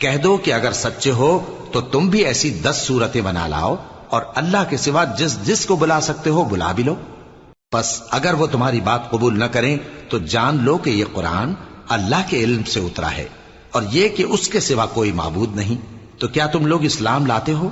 कह दो कि अगर सच्चे हो तो तुम भी ऐसी 10 सूरतें बना लाओ और अल्लाह के सिवा जिस जिस को बुला सकते हो बुला भी लो। बस अगर वो तुम्हारी बात कबूल न करें तो जान लो कि ये कुरान अल्लाह के इल्म से उतरा है और ये कि उसके सिवा कोई माबूद नहीं। तो क्या तुम लोग इस्लाम लाते हो?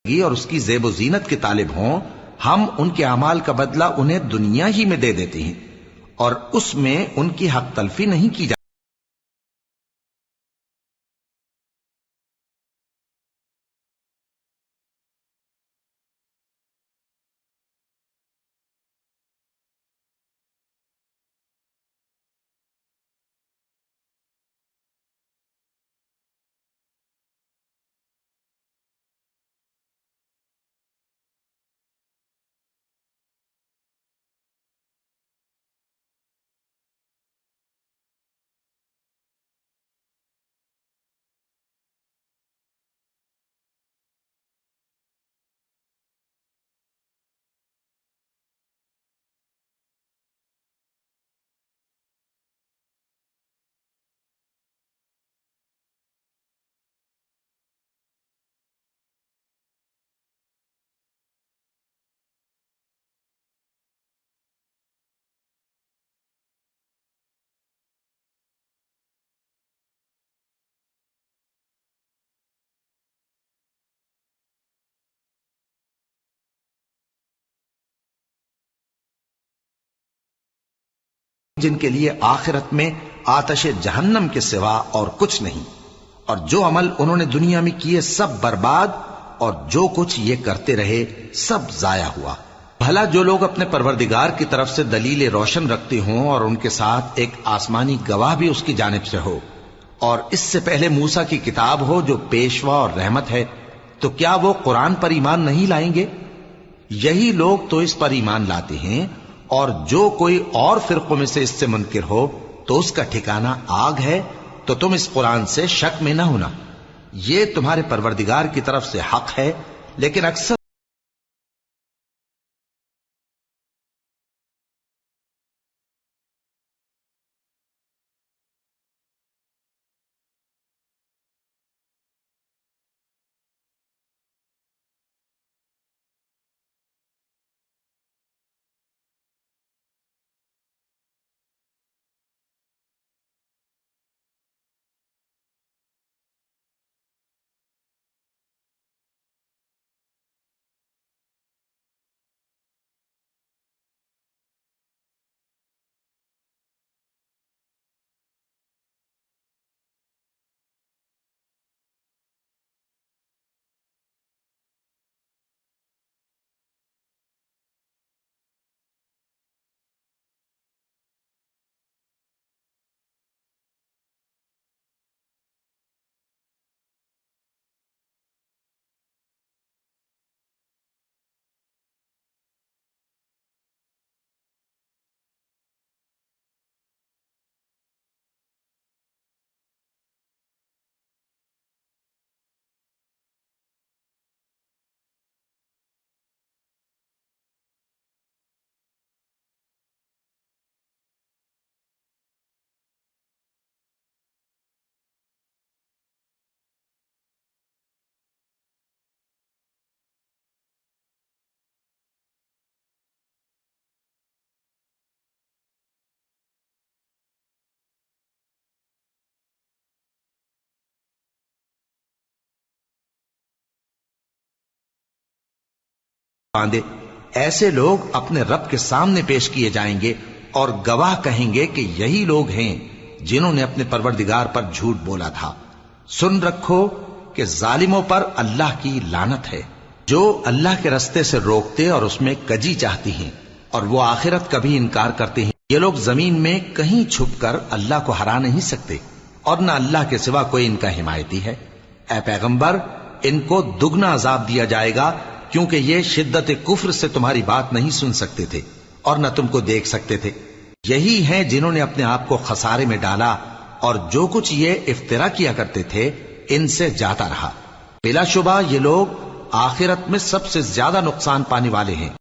और उसकी ज़ेबो ज़ीनत के तालिब हों, हम उनके अमाल का बदला उन्हें दुनिया ही में दे देते हैं और उसमें उनकी हक तलफी नहीं की जाती। जिनके लिए आखिरत में आतश जहन्नम के सिवा और कुछ नहीं, और जो अमल उन्होंने दुनिया में किए सब बर्बाद और जो कुछ ये करते रहे सब जाया हुआ। भला जो लोग अपने परवरदिगार की तरफ से दलील रोशन रखते हों और उनके साथ एक आसमानी गवाह भी उसकी जानिब से हो और इससे पहले मूसा की किताब हो जो पेशवा और रहमत है, तो क्या वो कुरान पर ईमान नहीं लाएंगे? यही लोग तो इस पर ईमान लाते हैं और जो कोई और फिरकों में से इससे मुनकिर हो तो उसका ठिकाना आग है। तो तुम इस कुरान से शक में न होना, ये तुम्हारे परवरदिगार की तरफ से हक है, लेकिन अक्सर बांधे ऐसे लोग अपने रब के सामने पेश किए जाएंगे और गवाह कहेंगे कि यही लोग हैं जिन्होंने अपने परवरदिगार पर झूठ बोला था। सुन रखो कि जालिमों पर अल्लाह की लानत है, जो अल्लाह के रास्ते से रोकते और उसमें कजी चाहती हैं और वो आखिरत का भी इनकार करते हैं। ये लोग जमीन में कहीं छुपकर अल्लाह को हरा नहीं सकते और न अल्लाह के सिवा कोई इनका हिमायती है। ऐ पैगंबर, इनको दुगना अजाब दिया जाएगा क्योंकि ये शिद्दत कुफ्र से तुम्हारी बात नहीं सुन सकते थे और न तुमको देख सकते थे। यही हैं जिन्होंने अपने आप को खसारे में डाला और जो कुछ ये इफ्तिरा किया करते थे इनसे जाता रहा। बिलाशुबा ये लोग आखिरत में सबसे ज्यादा नुकसान पाने वाले हैं।